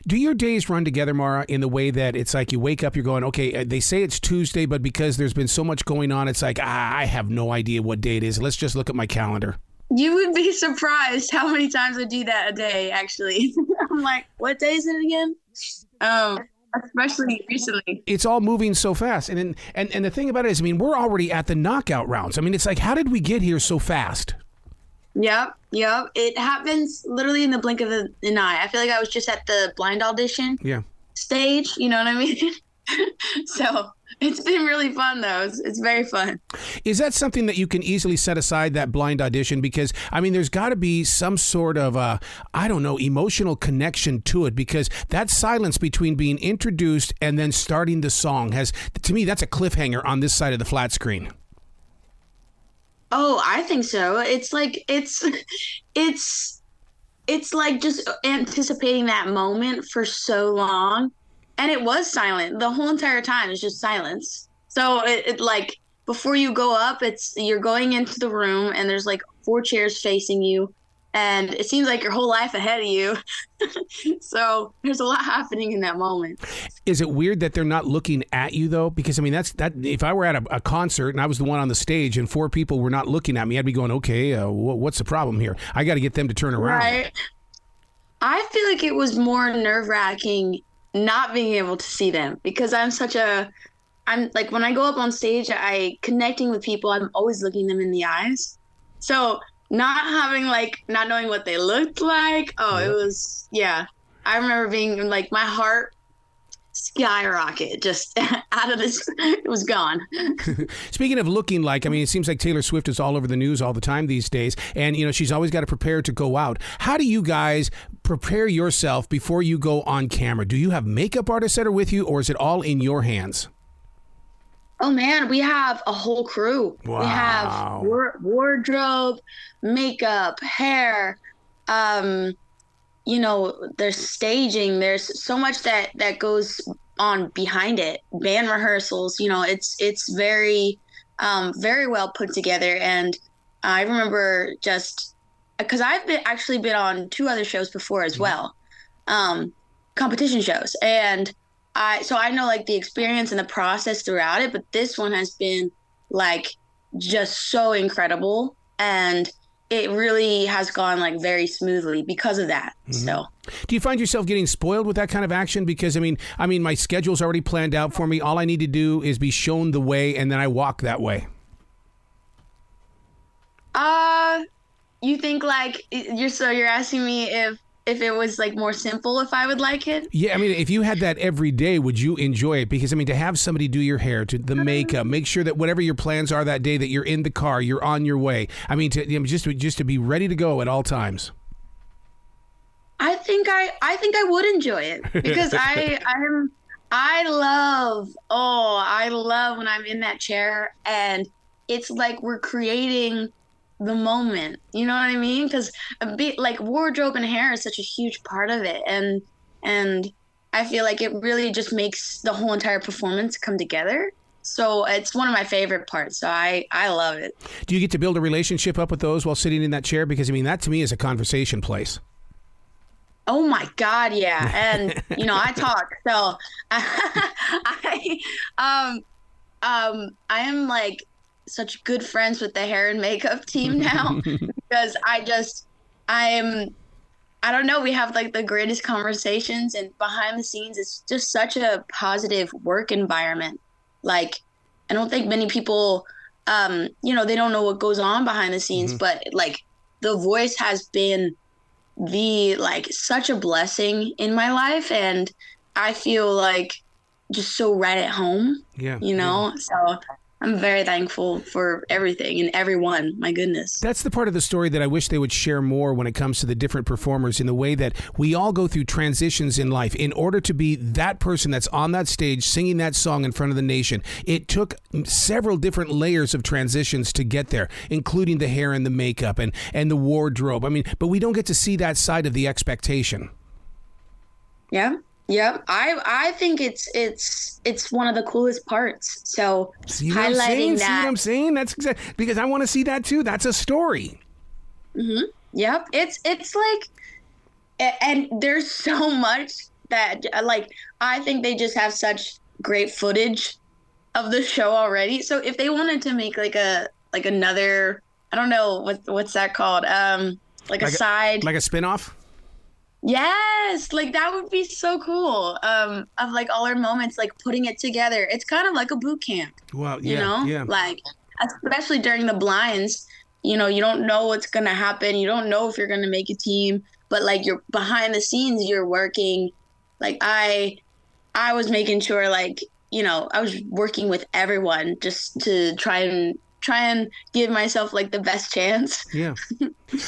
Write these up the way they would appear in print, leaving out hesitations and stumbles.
Do your days run together, Mara, in the way that it's like you wake up, you're going, okay, they say it's Tuesday, but because there's been so much going on, it's like, I have no idea what day it is. Let's just look at my calendar. You would be surprised how many times I do that a day, actually. I'm like, what day is it again? Especially recently. It's all moving so fast. And the thing about it is, I mean, we're already at the knockout rounds. I mean, it's like, how did we get here so fast? Yep. It happens literally in the blink of an eye. I feel like I was just at the blind audition stage. You know what I mean? So it's been really fun, though. It's very fun. Is that something that you can easily set aside, that blind audition? Because, I mean, there's got to be some sort of, I don't know, emotional connection to it, because that silence between being introduced and then starting the song has, to me, that's a cliffhanger on this side of the flat screen. Oh, I think so. It's like it's like just anticipating that moment for so long. And it was silent the whole entire time. It's just silence. So it like before you go up, you're going into the room and there's like 4 chairs facing you, and it seems like your whole life ahead of you. So there's a lot happening in that moment. Is it weird that they're not looking at you, though? Because, I mean, that if I were at a concert and I was the one on the stage and 4 people were not looking at me, I'd be going, okay, what's the problem here? I got to get them to turn around. Right. I feel like it was more nerve-wracking not being able to see them, because I'm like, when I go up on stage, connecting with people, I'm always looking them in the eyes. So not knowing what they looked like. Oh, It was, I remember being like, my heart skyrocket just out of this. It was gone. Speaking of looking like, I mean, it seems like Taylor Swift is all over the news all the time these days, and she's always got to prepare to go out. How do you guys prepare yourself before you go on camera? Do you have makeup artists that are with you, or is it all in your hands? Oh man, we have a whole crew. Wow. We have wardrobe, makeup, hair, there's staging, there's so much that goes on behind it. Band rehearsals, it's very, very well put together. And I remember just because I've been on 2 other shows before as well, competition shows. And I know like the experience and the process throughout it, but this one has been like just so incredible. And it really has gone like very smoothly because of that. Mm-hmm. So, do you find yourself getting spoiled with that kind of action? Because I mean, my schedule's already planned out for me. All I need to do is be shown the way, and then I walk that way. You think like you're asking me if it was like more simple, if I would like it? Yeah, I mean, if you had that every day, would you enjoy it? Because I mean, to have somebody do your hair, to the makeup, make sure that whatever your plans are that day, that you're in the car, you're on your way. I mean, just to be ready to go at all times. I think I would enjoy it, because I love when I'm in that chair, and it's like we're creating the moment, you know what I mean? Because like wardrobe and hair is such a huge part of it, and I feel like it really just makes the whole entire performance come together. So it's one of my favorite parts. So I love it. Do you get to build a relationship up with those while sitting in that chair? Because I mean, that to me is a conversation place. Oh my God, yeah. And I talk, so I am like such good friends with the hair and makeup team now, because I don't know, we have like the greatest conversations, and behind the scenes it's just such a positive work environment. Like, I don't think many people they don't know what goes on behind the scenes, but like The Voice has been such a blessing in my life, and I feel like just so right at home. So I'm very thankful for everything and everyone. My goodness. That's the part of the story that I wish they would share more when it comes to the different performers, in the way that we all go through transitions in life. In order to be that person that's on that stage singing that song in front of the nation, it took several different layers of transitions to get there, including the hair and the makeup and the wardrobe. I mean, but we don't get to see that side of the expectation. Yeah. Yep, I think it's one of the coolest parts. So highlighting that. See what I'm saying? That's exactly, because I want to see that too. That's a story. Mm-hmm. Yep. It's like, and there's so much that like I think they just have such great footage of the show already. So if they wanted to make like another, I don't know what's that called, like a side, like a spinoff. yes, like that would be so cool. Of like all our moments, like putting it together. It's kind of like a boot camp. Well, You know, yeah. like especially during the blinds, you know, you don't know what's gonna happen. You don't know if you're gonna make a team, but like you're behind the scenes, you're working. Like I was making sure, like, you know, I was working with everyone just to try and give myself like the best chance. Yeah.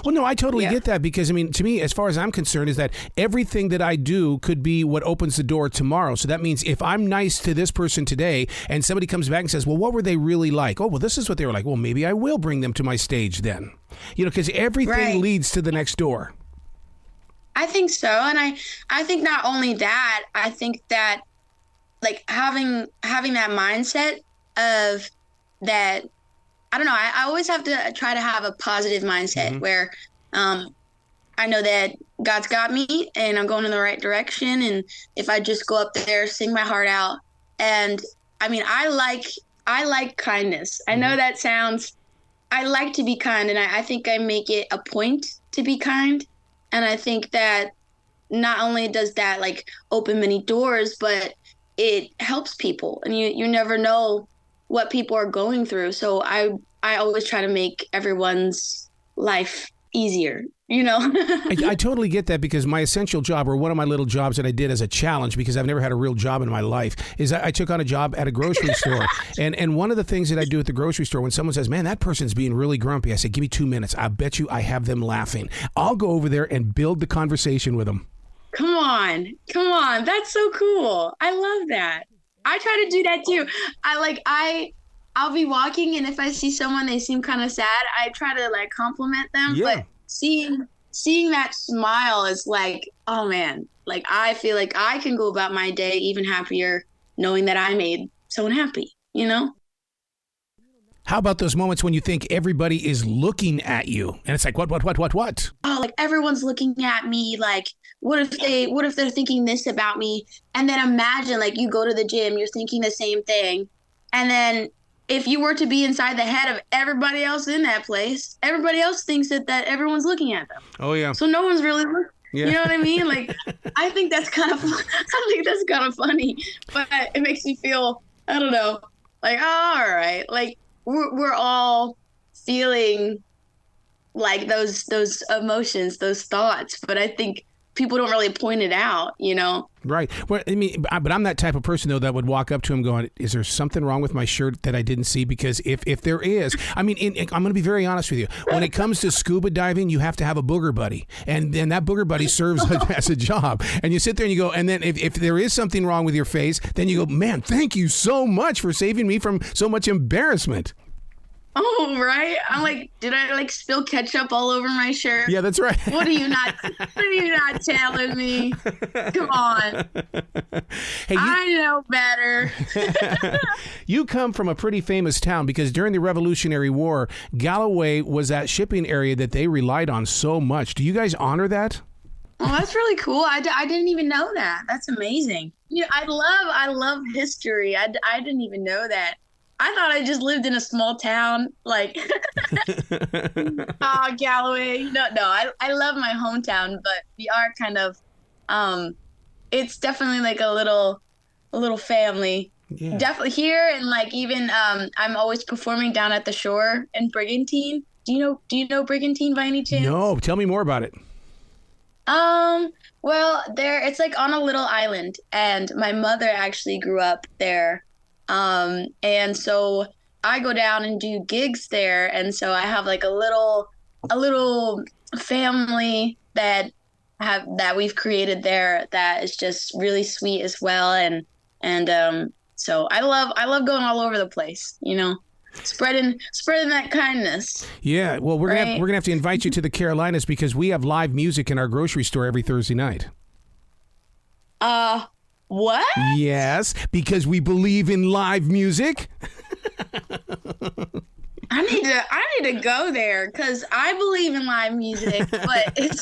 Well, no, I totally Yeah. get that because, I mean, to me, as far as I'm concerned, is that everything that I do could be what opens the door tomorrow. So that means if I'm nice to this person today and somebody comes back and says, well, what were they really like? Oh, well, this is what they were like. Well, maybe I will bring them to my stage then. You know, because everything Right. leads to the next door. I think so. And I think not only that, I think that like having that mindset of that, I don't know, I always have to try to have a positive mindset where I know that God's got me and I'm going in the right direction. And if I just go up there, sing my heart out. And I mean, I like kindness. I know that sounds, I like to be kind, and I think I make it a point to be kind. And I think that not only does that like open many doors, but it helps people, and you never know what people are going through. So I always try to make everyone's life easier, you know? I totally get that because my essential job, or one of my little jobs that I did as a challenge, because I've never had a real job in my life, is I took on a job at a grocery store. And one of the things that I do at the grocery store, when someone says, man, that person's being really grumpy, I say, give me 2 minutes. I bet you I have them laughing. I'll go over there and build the conversation with them. Come on. That's so cool. I love that. I try to do that too. I'll be walking, and if I see someone, they seem kind of sad, I try to like compliment them. Yeah. But seeing that smile is like, oh man, like I feel like I can go about my day even happier knowing that I made someone happy, you know? How about those moments when you think everybody is looking at you and it's like, what? Oh, like everyone's looking at me. Like, what if they're thinking this about me? And then imagine like you go to the gym, you're thinking the same thing. And then if you were to be inside the head of everybody else in that place, everybody else thinks that everyone's looking at them. Oh, yeah. So no one's really looking. Yeah. You know what I mean? Like, I think that's kind of funny, but it makes me feel, I don't know, like, oh, all right. Like we're all feeling like those emotions, those thoughts, but I think people don't really point it out, you know? Right. Well, I mean, but I'm that type of person, though, that would walk up to him going, is there something wrong with my shirt that I didn't see? Because if there is, I mean, I'm going to be very honest with you. When it comes to scuba diving, you have to have a booger buddy. And then that booger buddy serves as a job. And you sit there and you go, and then if there is something wrong with your face, then you go, man, thank you so much for saving me from so much embarrassment. Oh, right. I'm like, did I like spill ketchup all over my shirt? Yeah, that's right. What are you not telling me? Come on. Hey, I know better. you come from a pretty famous town because during the Revolutionary War, Galloway was that shipping area that they relied on so much. Do you guys honor that? Oh, that's really cool. I didn't even know that. That's amazing. You know, I love history. I didn't even know that. I thought I just lived in a small town, like, Galloway. No, I love my hometown, but we are kind of, it's definitely like a little family. Yeah. Definitely here, and like even, I'm always performing down at the shore in Brigantine. Do you know Brigantine by any chance? No, tell me more about it. Well, it's like on a little island, and my mother actually grew up there. And so I go down and do gigs there. And so I have like a little family that we've created there that is just really sweet as well. And so I love going all over the place, you know, spreading that kindness. Yeah. Well, we're gonna have to invite you to the Carolinas because we have live music in our grocery store every Thursday night. What? Yes, because we believe in live music. I need to go there because I believe in live music, but it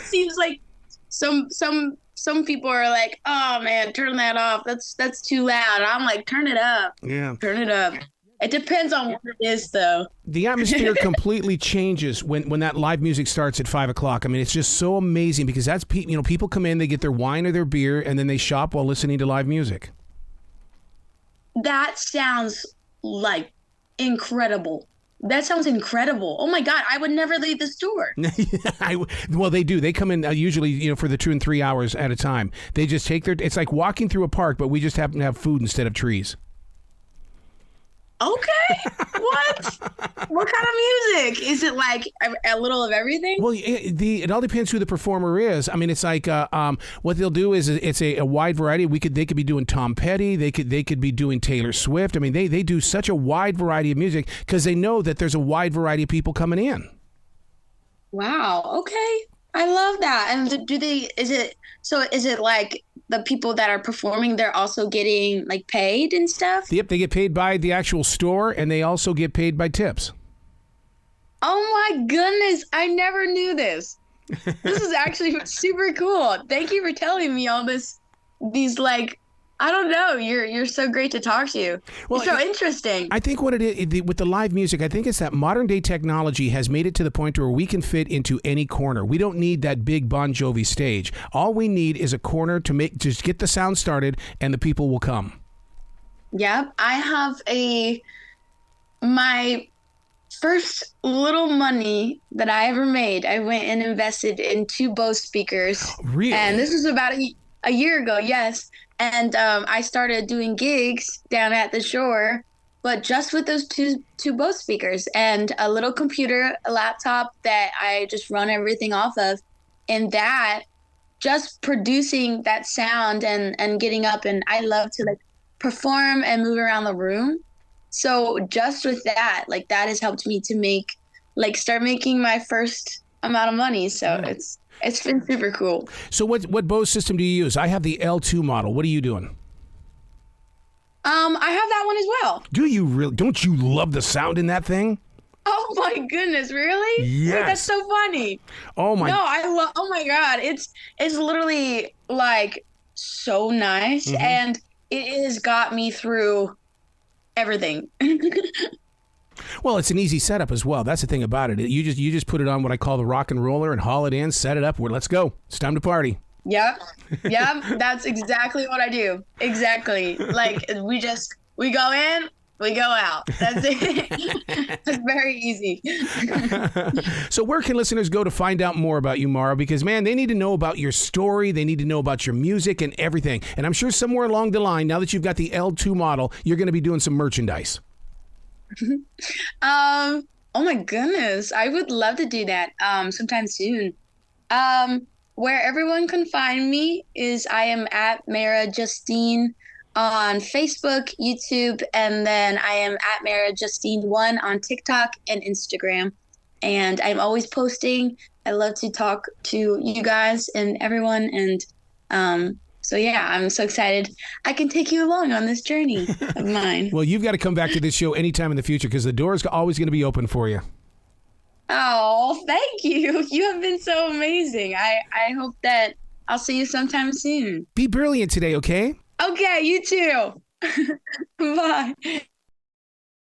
seems like some some people are like, oh man, turn that off. That's too loud. I'm like, turn it up. Yeah. Turn it up. It depends on what it is, though. The atmosphere completely changes when that live music starts at 5 o'clock. I mean, it's just so amazing because that's people come in, they get their wine or their beer, and then they shop while listening to live music. That sounds like incredible. That sounds incredible. Oh my God, I would never leave the store. Well, they do. They come in usually, for the 2 and 3 hours at a time. They just take it's like walking through a park, but we just happen to have food instead of trees. Okay. What? What kind of music? Is it like a little of everything? Well, it all depends who the performer is. I mean, it's like what they'll do is it's a wide variety. They could be doing Tom Petty. They could be doing Taylor Swift. I mean, they do such a wide variety of music because they know that there's a wide variety of people coming in. Wow. Okay. I love that. And is it like the people that are performing, they're also getting like paid and stuff? Yep, they get paid by the actual store, and they also get paid by tips. Oh my goodness, I never knew this. This is actually super cool. Thank you for telling me all these like, I don't know. You're so great to talk to. Well, it's so interesting. I think what it is with the live music, I think it's that modern day technology has made it to the point where we can fit into any corner. We don't need that big Bon Jovi stage. All we need is a corner to just get the sound started, and the people will come. Yep, I have my first little money that I ever made. I went and invested in 2 Bose speakers. Really? And this was about a year ago. Yes. And I started doing gigs down at the shore, but just with those two Bose speakers and a little computer, a laptop that I just run everything off of. And that, just producing that sound and getting up, and I love to like perform and move around the room. So just with that, like that has helped me to start making my first amount of money. So it's been super cool. So what Bose system do you use? I have the L2 model. What are you doing? I have that one as well. Do you really? Don't you love the sound in that thing? Oh my goodness, really? Yes. Wait, that's so funny. Oh my. No, oh my God. It's literally like so nice, and it has got me through everything. Well, it's an easy setup as well. That's the thing about it. You just put it on what I call the rock and roller and haul it in, set it up. Let's go. It's time to party. Yep. That's exactly what I do. Exactly. Like we go in, we go out. That's it. It's very easy. So where can listeners go to find out more about you, Mara? Because, man, they need to know about your story. They need to know about your music and everything. And I'm sure somewhere along the line, now that you've got the L2 model, you're going to be doing some merchandise. Oh my goodness, I would love to do that sometime soon. Where everyone can find me is I am at Mara Justine on Facebook, YouTube, and then I am at Mara Justine1 on TikTok and Instagram. And I'm always posting. I love to talk to you guys and everyone, and so yeah, I'm so excited. I can take you along on this journey of mine. Well, you've got to come back to this show anytime in the future because the door is always going to be open for you. Oh, thank you. You have been so amazing. I hope that I'll see you sometime soon. Be brilliant today, okay? Okay, you too. Bye.